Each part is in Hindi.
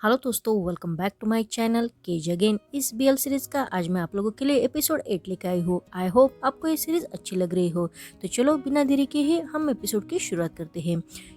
हेलो दोस्तों, welcome back to my channel केज अगेन। इस बीएल सीरीज का आज मैं आप लोगों के लिए एपिसोड 8 लेकर आई हूँ। आई होप आपको ये सीरीज अच्छी लग रही हो। तो चलो बिना देरी के ही हम एपिसोड की शुरुआत करते हैं।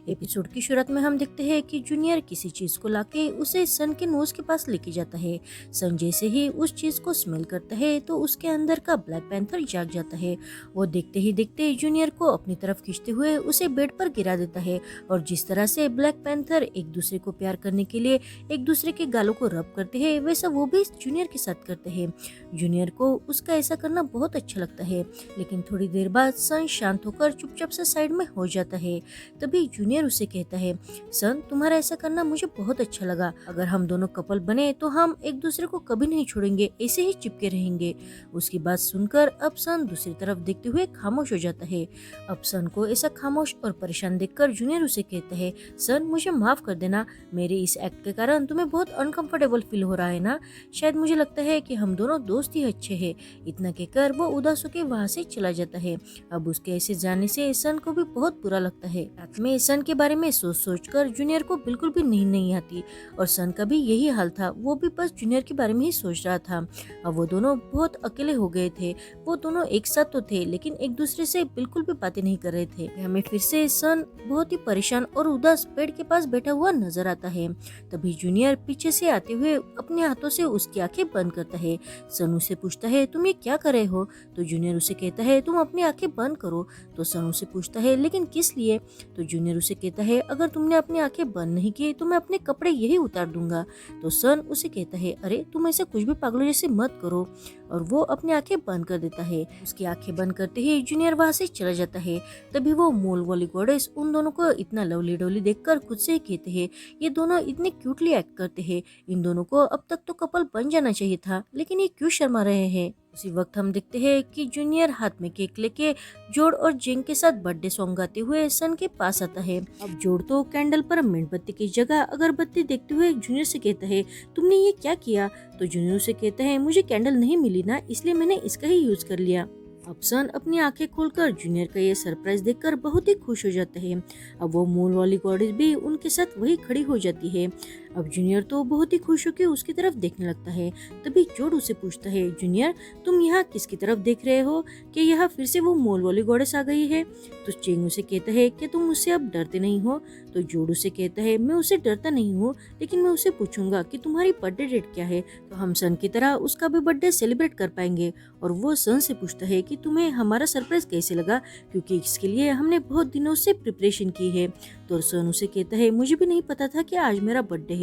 एपिसोड की शुरुआत में हम देखते हैं कि जूनियर किसी चीज को लाके उसे सन के नोज के पास लेके जाता है। सन जैसे ही उस चीज को स्मेल करता है तो उसके अंदर का ब्लैक पैंथर जाग जाता है। वो देखते ही देखते जूनियर को अपनी तरफ खींचते हुए उसे बेड पर गिरा देता है। और जिस तरह से ब्लैक पैंथर एक दूसरे को प्यार करने के लिए एक दूसरे के गालों को रब करते हैं, वैसा वो भी जूनियर के साथ करते हैं। जूनियर को उसका ऐसा करना बहुत अच्छा लगता है। लेकिन थोड़ी देर बाद सन शांत होकर चुपचाप से साइड में हो जाता है। तभी जूनियर उसे कहता है, सन तुम्हारा ऐसा करना मुझे बहुत अच्छा लगा। अगर हम दोनों कपल बने तो हम एक दूसरे को कभी नहीं छोड़ेंगे, ऐसे ही चिपके रहेंगे। उसकी बात सुनकर अब सन दूसरी तरफ देखते हुए खामोश हो जाता है। अब सन को ऐसा खामोश और परेशान देखकर जूनियर उसे कहता है, सन मुझे माफ कर देना, मेरे इस एक्ट के कारण तुम्हें बहुत अनकंफर्टेबल फील हो रहा है ना। शायद मुझे लगता है कि हम दोनों दोस्त ही अच्छे हैं। इतना कहकर वो उदास होकर वहाँ से चला जाता है। अब उसके ऐसे जाने से सन को भी बहुत बुरा लगता है। रात में सन के बारे में सोच सोच कर जूनियर को बिल्कुल भी नींद नहीं आती और सन का भी यही हाल था। वो भी बस जूनियर के बारे में ही सोच रहा था। अब वो दोनों बहुत अकेले हो गए थे। वो दोनों एक साथ तो थे लेकिन एक दूसरे से बिल्कुल भी बातें नहीं कर रहे थे। हमें फिर से सन बहुत ही परेशान और उदास पेड़ के पास बैठा हुआ नजर आता है। तभी जूनियर पीछे से आते हुए अपने हाथों से उसकी आंखें बंद करता है। सन उसे पूछता है, तुम ये क्या कर रहे हो? तो जूनियर उसे कहता है, तुम अपनी आंखें बंद करो। तो सन उसे पूछता है, लेकिन किस लिए? तो जूनियर उसे कहता है, अगर तुमने अपनी आंखें बंद नहीं की तो मैं अपने कपड़े यही उतार दूंगा। तो सन उसे कहता है, अरे तुम ऐसा कुछ भी पागलों जैसे मत करो। और वो अपनी आंखें बंद कर देता है। उसकी आंखें बंद करते ही जूनियर वहां से चला जाता है। तभी वो मूल वाली गॉडेस उन दोनों को इतना लवली डवली देखकर खुद से ही कहते हैं, ये दोनों इतने क्यूटली एक्ट करते हैं। इन दोनों को अब तक तो कपल बन जाना चाहिए था, लेकिन ये क्यों शर्मा रहे हैं? उसी वक्त हम देखते हैं कि जूनियर हाथ में केक लेके जोड़ और जिंग के साथ बर्थडे सॉन्ग गाते हुए सन के पास आता है। अब जोड़ तो कैंडल पर मेणबत्ती की जगह अगरबत्ती देखते हुए जूनियर से कहता है, तुमने ये क्या किया? तो जूनियर से कहता है, मुझे कैंडल नहीं मिली ना, इसलिए मैंने इसका ही यूज कर लिया। अब सन अपनी आंखें खोलकर जूनियर का ये सरप्राइज देखकर बहुत ही खुश हो जाता है। अब वो मूल वाली गॉडेस भी उनके साथ वही खड़ी हो जाती है। अब जूनियर तो बहुत ही खुश होकर उसकी तरफ देखने लगता है। तभी जोड़ उसे पूछता है, जूनियर तुम यहाँ किसकी तरफ देख रहे हो? कि यहाँ फिर से वो मूल वाली गॉडेस आ गई है? तो चेंग उसे कहता है कि तुम उससे अब डरते नहीं हो? तो जोड़ उसे कहता है, मैं उसे डरता नहीं हूँ, लेकिन मैं उसे पूछूंगा कि तुम्हारी बर्थडे डेट क्या है, तो हम सन की तरह उसका भी बर्थडे सेलिब्रेट कर पाएंगे। और वो सन से पूछता है कि तुम्हें हमारा सरप्राइज कैसे लगा, क्योंकि इसके लिए हमने बहुत दिनों से प्रिपरेशन की है। तो सन उसे कहता है, मुझे भी नहीं पता था कि आज मेरा बर्थडे है।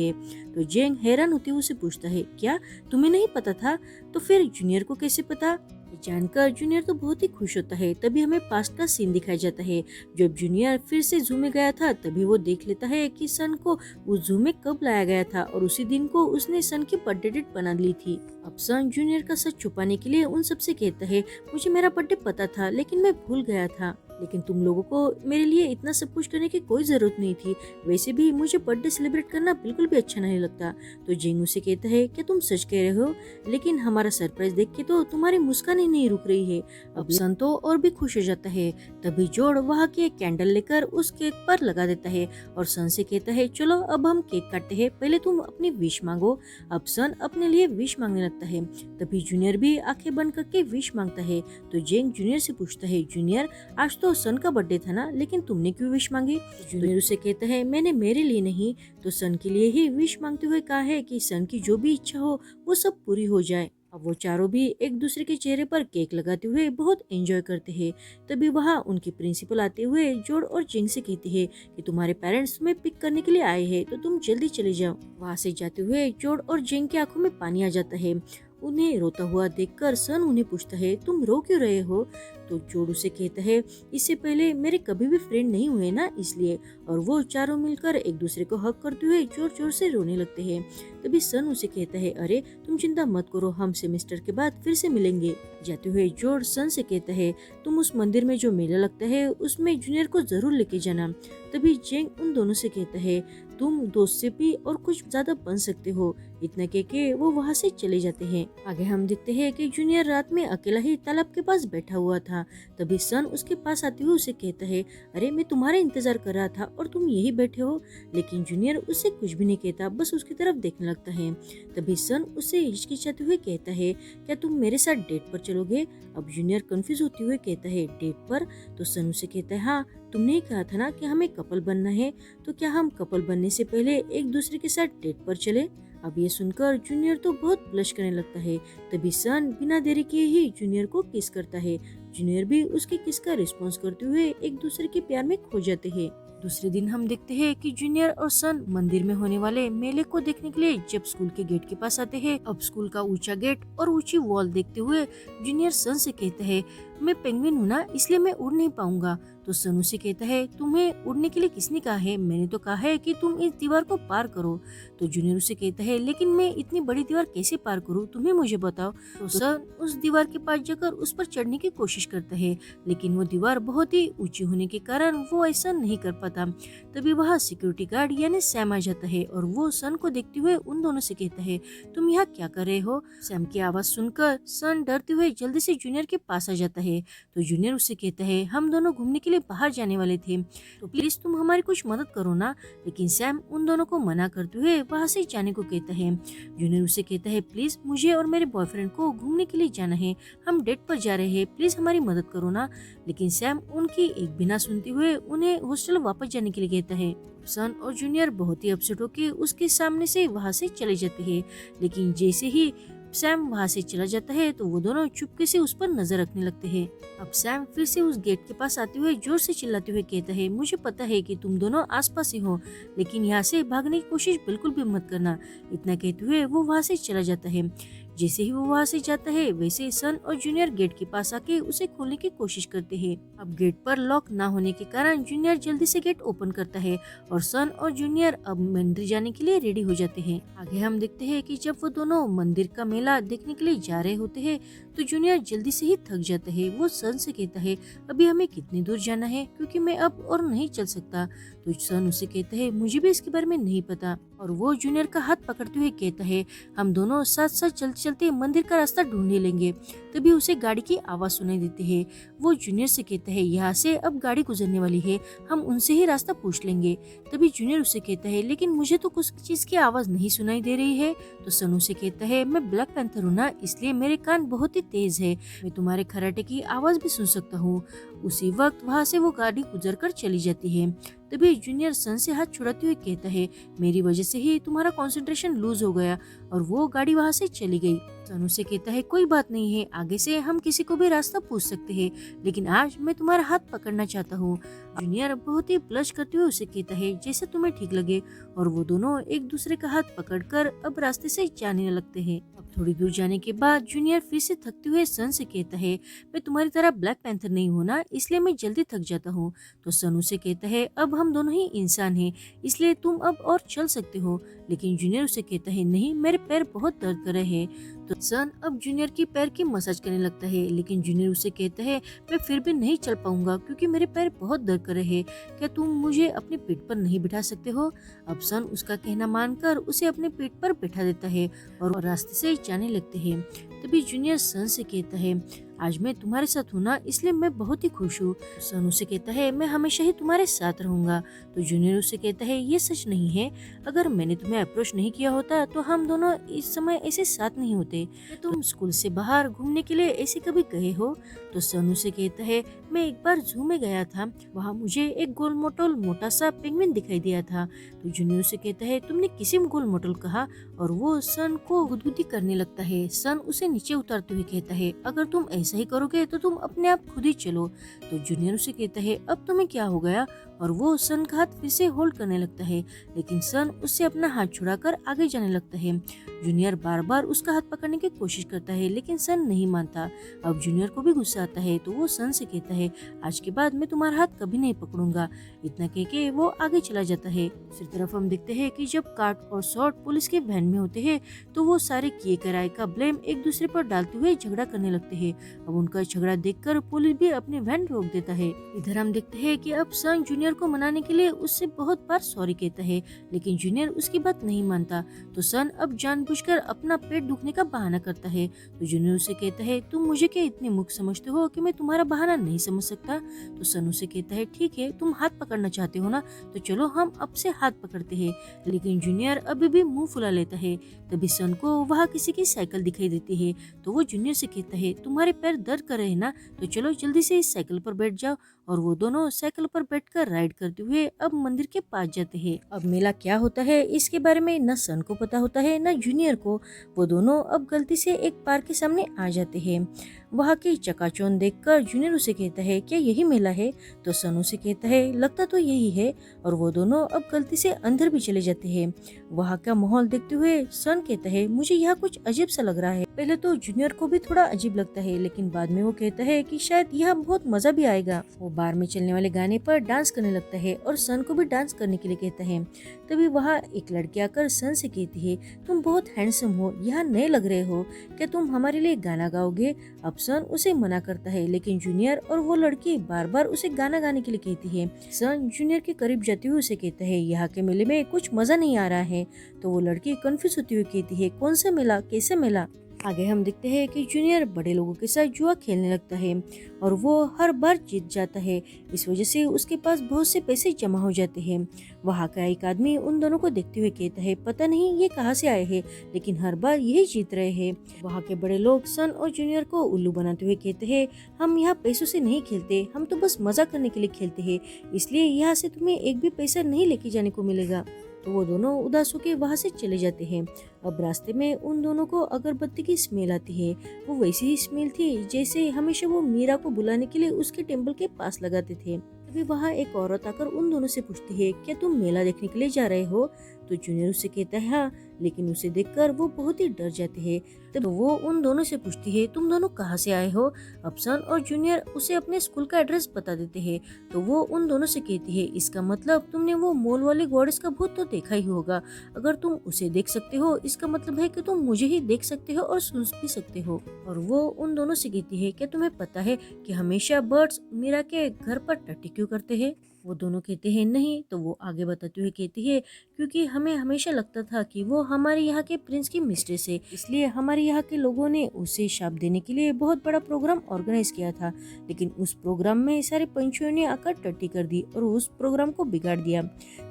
तो जेंग हैरान होती हुए उसे पूछता है, क्या तुम्हें नहीं पता था? तो फिर जूनियर को कैसे पता? ये जानकर जूनियर तो बहुत ही खुश होता है। तभी हमें पास्ट का सीन दिखाया जाता है। जब जूनियर फिर से जू में गया था तभी वो देख लेता है कि सन को उस जू में कब लाया गया था और उसी दिन को उसने सन की बर्थडे डेट बना ली थी। अब सन जूनियर का सच छुपाने के लिए उन सबसे कहता है, मुझे मेरा बर्थडे पता था लेकिन मैं भूल गया था। लेकिन तुम लोगों को मेरे लिए इतना सब कुछ करने की कोई जरूरत नहीं थी। वैसे भी मुझे बर्थडे सेलिब्रेट करना बिल्कुल भी अच्छा नहीं लगता। तो जिंग उसे कहता है, क्या तुम सच कह रहे हो? लेकिन हमारा सरप्राइज देख के तो तुम्हारी मुस्कान ही नहीं रुक रही है। अब सन तो और भी खुश हो जाता है। तभी जोड़ वहाँ के कैंडल लेकर उस केक पर लगा देता है और सन से कहता है, चलो अब हम केक काटते हैं, पहले तुम अपनी विश मांगो। अब सन अपने लिए विश मांगने लगता है। तभी जूनियर भी आंखें बंद करके विश मांगता है। तो जेंग जूनियर से पूछता है, जूनियर आज तो सन का बर्थडे था ना, लेकिन तुमने क्यों विश मांगी? जूनियर उसे कहता है, मैंने मेरे लिए नहीं तो सन के लिए ही विश मांगते हुए कहा है कि सन की जो भी इच्छा हो वो सब पूरी हो जाए। अब वो चारों भी एक दूसरे के चेहरे पर केक लगाते हुए बहुत एंजॉय करते हैं। तभी वहाँ उनकी प्रिंसिपल आते हुए जोड़ और जिंग से कहती है कि तुम्हारे पेरेंट्स तुम्हें पिक करने के लिए आए हैं, तो तुम जल्दी चले जाओ। वहाँ से जाते हुए जोड़ और जिंग की आंखों में पानी आ जाता है। उन्हें रोता हुआ देखकर सन उन्हें पूछता है, तुम रो क्यों रहे हो? तो जोड़ उसे कहता है, इससे पहले मेरे कभी भी फ्रेंड नहीं हुए ना, इसलिए। और वो चारों मिलकर एक दूसरे को हक करते हुए जोर जोर से रोने लगते हैं। तभी सन उसे कहता है, अरे तुम चिंता मत करो, हम सेमेस्टर के बाद फिर से मिलेंगे। जाते हुए जोड़ सन से कहता है, तुम उस मंदिर में जो मेला लगता है उसमें जूनियर को जरूर लेके जाना। तभी जेंग उन दोनों से कहता है, तुम दोस्त से भी और कुछ ज्यादा बन सकते हो। इतना कह के वो वहाँ से चले जाते हैं। आगे हम देखते हैं कि जूनियर रात में अकेला ही तालाब के पास बैठा हुआ था। तभी सन उसके पास आते हुए उसे कहता है, अरे मैं तुम्हारा इंतजार कर रहा था और तुम यही बैठे हो। लेकिन जूनियर उससे कुछ भी नहीं कहता, बस उसकी तरफ देखने लगता है। तभी सन उससे हिचकिचाते हुए कहता है, क्या तुम मेरे साथ डेट पर चलोगे? अब जूनियर कंफ्यूज होते हुए कहता है, डेट पर? तो सन उसे कहता है, हाँ तुमने ही कहा था ना कि हमें कपल बनना है, तो क्या हम कपल बनने से पहले एक दूसरे के साथ डेट पर चले? अब ये सुनकर जूनियर तो बहुत ब्लश करने लगता है। तभी सन बिना देरी किए ही जूनियर को किस करता है। जूनियर भी उसके किस का रिस्पॉन्स करते हुए एक दूसरे के प्यार में खो जाते हैं। दूसरे दिन हम देखते हैं कि जूनियर और सन मंदिर में होने वाले मेले को देखने के लिए जब स्कूल के गेट के पास आते हैं। अब स्कूल का ऊंचा गेट और ऊंची वॉल देखते हुए जूनियर सन से कहता है, मैं पेंगुइन हूँ ना, इसलिए मैं उड़ नहीं पाऊंगा। तो सन उसे कहता है, तुम्हें उड़ने के लिए किसने कहा है? मैंने तो कहा है कि तुम इस दीवार को पार करो। तो जूनियर उसे कहता है, लेकिन मैं इतनी बड़ी दीवार कैसे पार करूँ, तुम्हें मुझे बताओ। तो सन उस दीवार के पास जाकर उस पर चढ़ने की कोशिश करता है, लेकिन वो दीवार बहुत ही ऊंची होने के कारण वो ऐसा नहीं कर पाता। तभी वहाँ सिक्योरिटी गार्ड यानी सैम आ जाता है और वो सन को देखते हुए उन दोनों से कहता है, तुम यहाँ क्या कर रहे हो? सैम की आवाज सुनकर सन डरते हुए जल्दी से जूनियर के पास आ जाता है। तो जूनियर उससे कहता है, हम दोनों घूमने के लिए बाहर जाने वाले थे, तो प्लीज तुम हमारी कुछ मदद करो ना। लेकिन सैम उन दोनों को मना करते हुए वहाँ से जाने को कहता है। जूनियर उसे कहता है, प्लीज मुझे और मेरे बॉयफ्रेंड को घूमने के लिए जाना है, हम डेट पर जा रहे हैं, प्लीज हमारी मदद करो ना। लेकिन सैम उनकी एक बिना सुनते हुए उन्हें हॉस्टल वापस जाने के लिए कहता है। सन और जूनियर बहुत ही अपसेट होकर उसके सामने से वहाँ से चले जाते हैं। लेकिन जैसे ही सैम वहाँ से चला जाता है तो वो दोनों चुपके से उस पर नजर रखने लगते हैं। अब सैम फिर से उस गेट के पास आते हुए जोर से चिल्लाते हुए कहता है, मुझे पता है कि तुम दोनों आसपास ही हो, लेकिन यहाँ से भागने की कोशिश बिल्कुल भी मत करना। इतना कहते हुए वो वहाँ से चला जाता है। जैसे ही वो वहाँ से जाता है वैसे सन और जूनियर गेट के पास आके उसे खोलने की कोशिश करते हैं। अब गेट पर लॉक ना होने के कारण जूनियर जल्दी से गेट ओपन करता है और सन और जूनियर अब मंदिर जाने के लिए रेडी हो जाते हैं। आगे हम देखते हैं कि जब वो दोनों मंदिर का मेला देखने के लिए जा रहे होते हैं तो जूनियर जल्दी से ही थक जाता है। वो सन से कहता है, अभी हमें कितनी दूर जाना है, क्योंकि मैं अब और नहीं चल सकता। तो सन उसे कहता है, मुझे भी इसके बारे में नहीं पता। और वो जूनियर का हाथ पकड़ते हुए कहता है, हम दोनों साथ साथ चलते चलते मंदिर का रास्ता ढूंढने लेंगे। तभी उसे गाड़ी की आवाज सुनाई देती है। वो जूनियर से कहता है, यहाँ से अब गाड़ी गुजरने वाली है, हम उनसे ही रास्ता पूछ लेंगे। तभी जूनियर उसे कहता है, लेकिन मुझे तो कुछ चीज की आवाज नहीं सुनाई दे रही है। तो सन उसे कहता है, मैं ब्लैक पैंथर हूँ ना, इसलिए मेरे कान बहुत ही तेज है, मैं तुम्हारे खराटे की आवाज भी सुन सकता हूँ। उसी वक्त वहाँ से वो गाड़ी गुजर कर चली जाती है। तभी जूनियर सन से हाथ छुड़ाते हुए कहता है, मेरी वजह से ही तुम्हारा कंसंट्रेशन लूज हो गया, और वो गाड़ी वहाँ से चली गई। सन उसे कहता है, कोई बात नहीं है, आगे से हम किसी को भी रास्ता पूछ सकते हैं, लेकिन आज मैं तुम्हारा हाथ पकड़ना चाहता हूँ। जूनियर बहुत ही ब्लश करते हुए उसे कहता है, जैसे तुम्हें ठीक लगे। और वो दोनों एक दूसरे का हाथ पकड़कर अब रास्ते से जाने लगते हैं। अब थोड़ी दूर जाने के बाद जूनियर फिर से थकते हुए सन से कहता है, मैं तुम्हारी तरह ब्लैक पैंथर नहीं हूँ ना, इसलिए मैं जल्दी थक जाता हूँ। तो सन उसे कहता है, अब हम दोनों ही इंसान हैं, इसलिए तुम अब और चल सकते हो। लेकिन जूनियर उसे कहता है, नहीं, मेरे पैर बहुत दर्द कर रहे हैं। तो सन अब जूनियर की पैर की मसाज करने लगता है, लेकिन जूनियर उसे कहता है, मैं फिर भी नहीं चल पाऊंगा क्योंकि मेरे पैर बहुत दर्द कर रहे हैं, क्या तुम मुझे अपनी पीठ पर नहीं बिठा सकते हो? अब सन उसका कहना मानकर उसे अपने पीठ पर बिठा देता है और रास्ते से जाने लगते हैं। तभी जूनियर सन से कहता है, आज मैं तुम्हारे साथ हूँ ना, इसलिए मैं बहुत ही खुश हूँ। सन उसे कहता है, मैं हमेशा ही तुम्हारे साथ रहूंगा। तो जूनियर उसे कहता है, ये सच नहीं है, अगर मैंने तुम्हें अप्रोच नहीं किया होता तो हम दोनों इस समय ऐसे साथ नहीं होते। तुम स्कूल से बाहर घूमने के लिए ऐसे कभी गए हो? तो सन उसे कहता है, मैं एक बार जू में गया था, वहाँ मुझे एक गोल मोटोल मोटा सा पेंगुइन दिखाई दिया था। तो जूनियर उसे कहता है, तुमने किसे गोल मोटोल कहा? और वो सन को गुदगुदी करने लगता है। सन उसे नीचे उतारते हुए कहता है, अगर तुम ऐसा ही करोगे तो तुम अपने आप खुद ही चलो। तो जूनियर उसे कहता है, अब तुम्हें क्या हो गया? और वो सन का हाथ फिर से होल्ड करने लगता है, लेकिन सन उससे अपना हाथ छुड़ाकर आगे जाने लगता है। जूनियर बार बार उसका हाथ पकड़ने की कोशिश करता है, लेकिन सन नहीं मानता। अब जूनियर को भी गुस्सा आता है, तो वो सन से कहता है, आज के बाद मैं तुम्हारा हाथ कभी नहीं पकड़ूंगा। इतना कह के वो आगे चला जाता है। दूसरी तरफ हम देखते हैं कि जब कार्ट और शॉर्ट पुलिस के वैन में होते हैं तो वो सारे किए कराए का ब्लेम एक दूसरे पर डालते हुए झगड़ा करने लगते हैं। अब उनका झगड़ा देखकर पुलिस भी अपने वैन रोक देता है। इधर हम देखते हैं कि अब सन जूनियर जूनियर को मनाने के लिए उससे बहुत बार सॉरी कहता है, लेकिन जूनियर उसकी बात नहीं मानता। तो सन अब जानबूझकर अपना पेट दुखने का बहाना करता है। तो जूनियर उसे कहता है, तुम मुझे क्या इतने मूर्ख समझते हो कि मैं तुम्हारा बहाना नहीं समझ सकता। तो सन उसे कहता है, ठीक है, तुम हाथ पकड़ना चाहते हो ना, तो चलो हम अब से हाथ पकड़ते हैं। लेकिन जूनियर अभी भी मुंह फुला लेता है। तभी सन को वहाँ किसी की साइकिल दिखाई देती है। तो वो जूनियर से कहता है, तुम्हारे पैर दर्द कर रहे हैं ना, तो चलो जल्दी से इस साइकिल पर बैठ जाओ। और वो दोनों साइकिल पर बैठकर राइड करते हुए अब मंदिर के पास जाते हैं। अब मेला क्या होता है इसके बारे में न सन को पता होता है न जूनियर को। वो दोनों अब गलती से एक पार्क के सामने आ जाते हैं। वहाँ की चकाचौंध देखकर जूनियर उसे कहता है, क्या यही मेला है? तो सन उसे कहता है, लगता तो यही है। और वो दोनों अब गलती से अंदर भी चले जाते हैं। वहाँ का माहौल देखते हुए सन कहता है, मुझे यहाँ कुछ अजीब सा लग रहा है। पहले तो जूनियर को भी थोड़ा अजीब लगता है, लेकिन बाद में वो कहता है कि शायद यहाँ बहुत मजा भी आएगा। वो बार में चलने वाले गाने पर डांस करने लगता है और सन को भी डांस करने के लिए कहता है। तभी वहाँ एक लड़की आकर सन से कहती है, तुम बहुत हैंडसम हो, यहाँ नए लग रहे हो, क्या तुम हमारे लिए गाना गाओगे? अब सन उसे मना करता है, लेकिन जूनियर और वो लड़की बार बार उसे गाना गाने के लिए कहती है। सन जूनियर के करीब जाते हुए उसे कहता है, यहाँ के मेले में कुछ मजा नहीं आ रहा है। तो वो लड़की कंफ्यूज होती हुई कहती है, कौन सा मेला, कैसा मेला? आगे हम देखते हैं कि जूनियर बड़े लोगों के साथ जुआ खेलने लगता है और वो हर बार जीत जाता है। इस वजह से उसके पास बहुत से पैसे जमा हो जाते हैं। वहाँ का एक आदमी उन दोनों को देखते हुए कहता है, पता नहीं ये कहाँ से आए हैं, लेकिन हर बार यही जीत रहे हैं। वहाँ के बड़े लोग सन और जूनियर को उल्लू बनाते हुए कहते हैं, हम यहाँ पैसों से नहीं खेलते, हम तो बस मजा करने के लिए खेलते हैं, इसलिए यहाँ से तुम्हें एक भी पैसा नहीं लेके जाने को मिलेगा। तो वो दोनों उदास होकर वहाँ से चले जाते हैं। अब रास्ते में उन दोनों को अगरबत्ती की स्मेल आती है। वो वैसी ही स्मेल थी जैसे हमेशा वो मीरा को बुलाने के लिए उसके टेम्पल के पास लगाते थे। तभी वहाँ एक औरत आकर उन दोनों से पूछती है, क्या तुम मेला देखने के लिए जा रहे हो? तो जूनियर उससे कहता है हाँ, लेकिन उसे देखकर वो बहुत ही डर जाते हैं। तब वो उन दोनों से पूछती है, तुम दोनों कहाँ से आए हो? अब सन और जूनियर उसे अपने स्कूल का एड्रेस बता देते हैं। तो वो उन दोनों से कहती है, इसका मतलब तुमने वो मॉल वाली गॉडेस का भूत तो देखा ही होगा। अगर तुम उसे देख सकते हो, इसका मतलब है कि तुम मुझे ही देख सकते हो और सुन भी सकते हो। और वो उन दोनों से कहती है, क्या तुम्हें पता है कि हमेशा बर्ड्स मीरा के घर पर टट्टी क्यों करते हैं? वो दोनों कहते हैं नहीं। तो वो आगे बताते हुए कहती है, क्योंकि हमें हमेशा लगता था कि वो हमारे यहाँ के प्रिंस की मिस्ट्रेस है, इसलिए हमारे यहाँ के लोगों ने उसे शाप देने के लिए बहुत बड़ा प्रोग्राम ऑर्गेनाइज किया था। लेकिन उस प्रोग्राम में सारे पंछियों ने आकर टट्टी कर दी और उस प्रोग्राम को बिगाड़ दिया।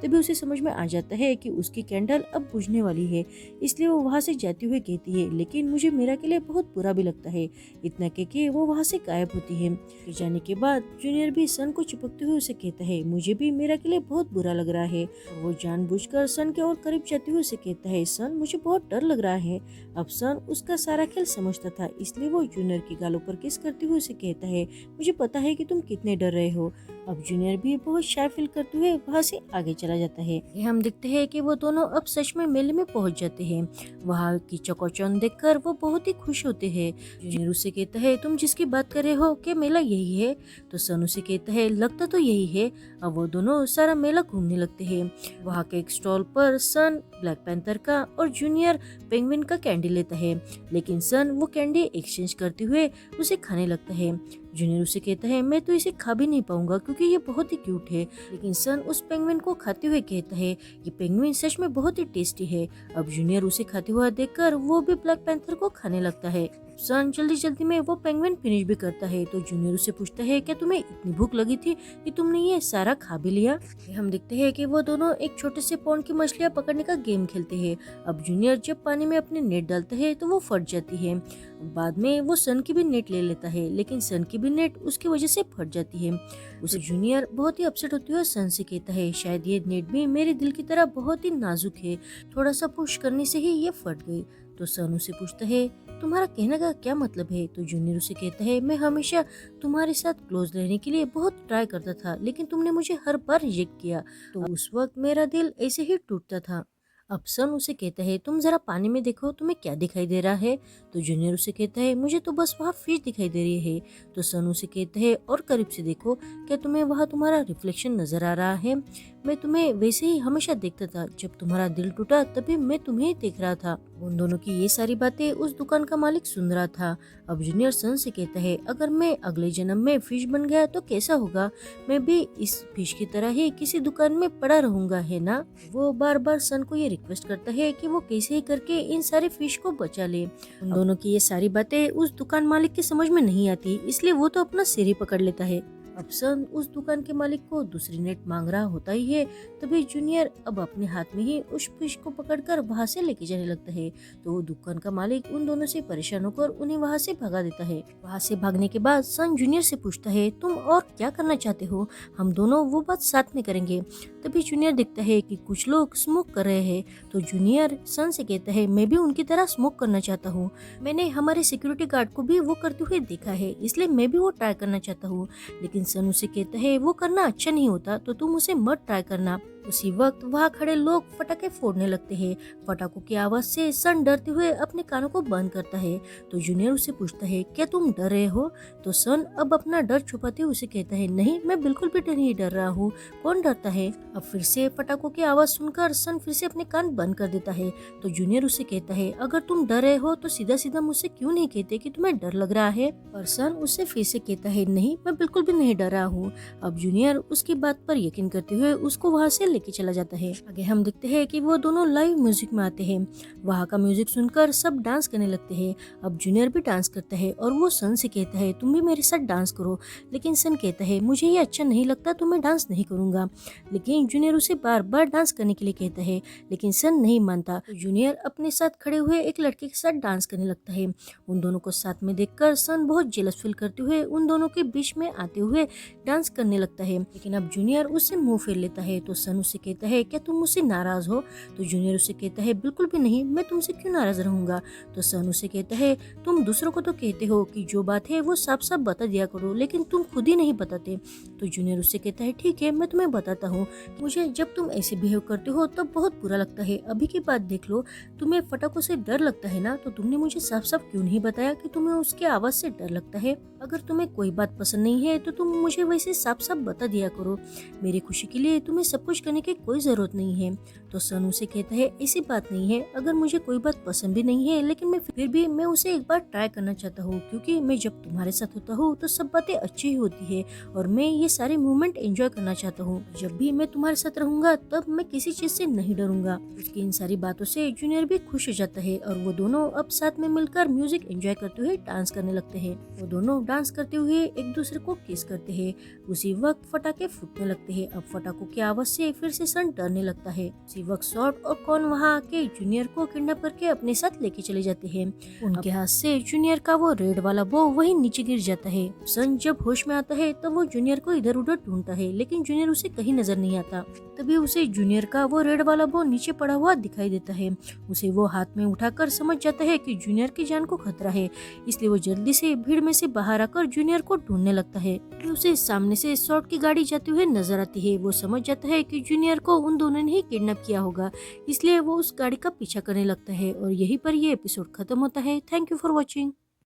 तभी उसे समझ में आ जाता है कि उसकी कैंडल अब बुझने वाली है, इसलिए वो वहाँ से जाते हुए कहती है, लेकिन मुझे मीरा के लिए बहुत बुरा भी लगता है। इतना कह के वो वहाँ से गायब होती है। जाने के बाद जूनियर भी सन को चिपकते हुए उसे कहता है, मुझे भी मीरा के लिए बहुत बुरा लग रहा है। और वो जानबूझकर सन के और करीब जाते हुए उसे कहता है, सन मुझे बहुत डर लग रहा है। अब सन उसका सारा खेल समझता था, इसलिए वो जूनियर की गालों पर किस करते हुए उसे कहता है, मुझे पता है कि तुम कितने डर रहे हो। अब जूनियर भी बहुत शाय फील करते हुए वहाँ से आगे चला जाता है। हम देखते हैं कि वो दोनों अब सच में मेले में पहुँच जाते हैं। वहाँ की चकाचौंध देखकर वो बहुत ही खुश होते हैं। जूनियर उससे कहता है, तुम जिसकी बात कर रहे हो क्या मेला यही है? तो सन उसे कहता है, लगता तो यही है। अब वो दोनों सारा मेला घूमने लगते हैं। वहाँ के एक स्टॉल पर सन ब्लैक पैंथर का और जूनियर पेंगुइन का कैंडी लेता है, लेकिन सन वो कैंडी एक्सचेंज करते हुए उसे खाने लगता है। जूनियर उसे कहता है, मैं तो इसे खा भी नहीं पाऊंगा क्योंकि ये बहुत ही क्यूट है। लेकिन सन उस पेंगुइन को खाते हुए कहता है, ये पेंगुइन सच में बहुत ही टेस्टी है। अब जूनियर उसे खाते हुआ देखकर वो भी ब्लैक पैंथर को खाने लगता है। सन जल्दी जल्दी में वो पेंगुइन फिनिश भी करता है। तो जूनियर उसे पूछता है, क्या तुम्हें इतनी भूख लगी थी कि तुमने ये सारा खा भी लिया? हम देखते हैं कि वो दोनों एक छोटे से पॉन्ड की मछलियां पकड़ने का गेम खेलते हैं। अब जूनियर जब पानी में अपने नेट डालता है तो वो फट जाती है। बाद में वो सन की भी नेट ले लेता है, लेकिन सन की भी नेट उसकी वजह से फट जाती है। उसे जूनियर बहुत ही अपसेट होती है और सन से कहता है, शायद ये नेट भी मेरे दिल की तरह बहुत ही नाजुक है, थोड़ा सा पुश करने से ही ये फट गई। तो सन उसे पूछता है, तुम्हारा कहने का क्या मतलब है? तो जूनियर उसे कहता है, मैं हमेशा तुम्हारे साथ क्लोज रहने के लिए बहुत ट्राई करता था, लेकिन तुमने मुझे हर बार रिजेक्ट किया, तो उस वक्त मेरा दिल ऐसे ही टूटता था। अब सन उसे कहता है तुम जरा पानी में देखो तुम्हें क्या दिखाई दे रहा है। तो जूनियर उसे कहता है मुझे तो बस वहाँ फिश दिखाई दे रही है। तो सन उसे कहता है और करीब से देखो, क्या तुम्हें वहाँ तुम्हारा रिफ्लेक्शन नजर आ रहा है? मैं तुम्हें वैसे ही हमेशा देखता था, जब तुम्हारा दिल टूटा तभी मैं तुम्हें ही देख रहा था। उन दोनों की ये सारी बातें उस दुकान का मालिक सुन रहा था। अब जूनियर सन से कहता है अगर मैं अगले जन्म में फिश बन गया तो कैसा होगा? मैं भी इस फिश की तरह ही किसी दुकान में पड़ा रहूंगा, है ना? वो बार बार सन को ये रिक्वेस्ट करता है कि वो कैसे ही करके इन सारे फिश को बचा ले। उन दोनों की ये सारी बातें उस दुकान मालिक के समझ में नहीं आती, इसलिए वो तो अपना सिर ही पकड़ लेता है। अब सन उस दुकान के मालिक को दूसरी नेट मांग रहा होता ही है, तभी जूनियर अब अपने हाथ में ही उस फिश को पकड़कर वहां से लेके जाने लगता है। तो वो दुकान का मालिक उन दोनों से परेशान होकर उन्हें वहां से भगा देता है। वहां से भागने के बाद सन जूनियर से पूछता है तुम और क्या करना चाहते हो? हम दोनों वो बात साथ में करेंगे। तभी जूनियर देखता है कि कुछ लोग स्मोक कर रहे हैं। तो जूनियर सन से कहता है मैं भी उनकी तरह स्मोक करना चाहता हूँ। मैंने हमारे सिक्योरिटी गार्ड को भी वो करते हुए देखा है, इसलिए मैं भी वो ट्राई करना चाहता हूँ। लेकिन सन उसे कहता है वो करना अच्छा नहीं होता, तो तुम उसे मत ट्राई करना। उसी वक्त वहाँ खड़े लोग पटाखे फोड़ने लगते हैं। पटाखों की आवाज से सन डरते हुए अपने कानों को बंद करता है। तो जूनियर उसे पूछता है क्या तुम डर रहे हो? तो सन अब अपना डर छुपाते हुए उसे कहता है नहीं, मैं बिल्कुल भी नहीं डर रहा हूँ, कौन डरता है? अब फिर से पटाखों की आवाज सुनकर सन फिर से अपने कान बंद कर देता है। तो जूनियर उसे कहता है अगर तुम डर रहे हो तो सीधा सीधा मुझसे क्यों नहीं कहते कि तुम्हें डर लग रहा है? पर सन उससे फिर से कहता है नहीं, मैं बिल्कुल भी नहीं डर रहा हूँ। अब जूनियर उसकी बात पर यकीन करते हुए उसको वहाँ से लेके चला जाता है। आगे हम देखते हैं कि वो दोनों लाइव म्यूजिक में आते हैं। वहाँ का म्यूजिक सुनकर सब डांस करने लगते हैं। अब जूनियर भी डांस करता है और वो सन से कहता है तुम भी मेरे साथ डांस करो। लेकिन सन कहता है मुझे ये अच्छा नहीं लगता, तो मैं डांस नहीं करूंगा। लेकिन जूनियर उसे बार बार डांस करने के लिए कहता है, लेकिन सन नहीं मानता। तो जूनियर अपने साथ खड़े हुए एक लड़के के साथ डांस करने लगता है। उन दोनों को साथ में देखकर सन बहुत जेलस फील करते हुए उन दोनों के बीच में आते हुए डांस करने लगता है। लेकिन अब जूनियर उससे मुंह फेर लेता है। तो सन उससे कहता है क्या तुम मुझसे नाराज हो? तो जूनियर उसे कहता है बिल्कुल भी नहीं, मैं तुमसे क्यों नाराज रहूंगा? तो सन उसे कहता है तुम दूसरों को तो कहते हो कि जो बात है वो साफ साफ बता दिया करो, लेकिन तुम खुद ही नहीं बताते। तो जूनियर उससे कहता है ठीक है, मैं तुम्हें बताता हूँ। मुझे जब तुम ऐसे बिहेव करते हो तब बहुत बुरा लगता है। अभी की बात देख लो, तुम्हें पटाखों से डर लगता है ना, तो तुमने मुझे साफ साफ क्यों नहीं बताया कि तुम्हें उसकी आवाज से डर लगता है? अगर तुम्हें कोई बात पसंद नहीं है तो तुम मुझे वैसे साफ साफ बता दिया करो। मेरी खुशी के लिए तुम्हें सब कुछ करने की कोई जरूरत नहीं है। तो सन उसे कहता है ऐसी बात नहीं है, अगर मुझे कोई बात पसंद भी नहीं है लेकिन मैं उसे एक बार ट्राई करना चाहता हूँ, क्योंकि मैं जब तुम्हारे साथ होता हूँ तो सब बातें अच्छी ही होती है और मैं ये सारे मोमेंट एंजॉय करना चाहता हूँ। जब भी मैं तुम्हारे साथ रहूंगा तब मैं किसी चीज से नहीं डरूंगा। उसकी इन सारी बातों से जूनियर भी खुश हो जाता है और वो दोनों अब साथ में मिलकर म्यूजिक एंजॉय करते हुए डांस करने लगते हैं। वो दोनों डांस करते हुए एक दूसरे को किस करते हैं। उसी वक्त फटाके फूटने लगते हैं। अब फटाकों की आवाज से फिर से सन डरने लगता है। उसी वक्त शॉर्ट और कॉन वहाँ आके जूनियर को किडनैप करके अपने साथ लेके चले जाते हैं। उनके हाथ से जूनियर का वो रेड वाला बो वही नीचे गिर जाता है। सन जब होश में आता है तब वो जूनियर को इधर उधर ढूंढता है, लेकिन जूनियर उसे कहीं नजर नहीं आता। तभी उसे जूनियर का वो रेड वाला बो नीचे पड़ा हुआ दिखाई देता है। उसे वो हाथ में उठाकर समझ जाता है कि जूनियर की जान को खतरा है, इसलिए वो जल्दी से भीड़ में से बाहर आकर जूनियर को ढूंढने लगता है। उसे सामने से शॉर्ट की गाड़ी जाती हुई नजर आती है। वो समझ जाता है कि जूनियर को उन दोनों ने ही किडनैप किया होगा, इसलिए वो उस गाड़ी का पीछा करने लगता है। और यहीं पर ये एपिसोड खत्म होता है। Thank you for watching.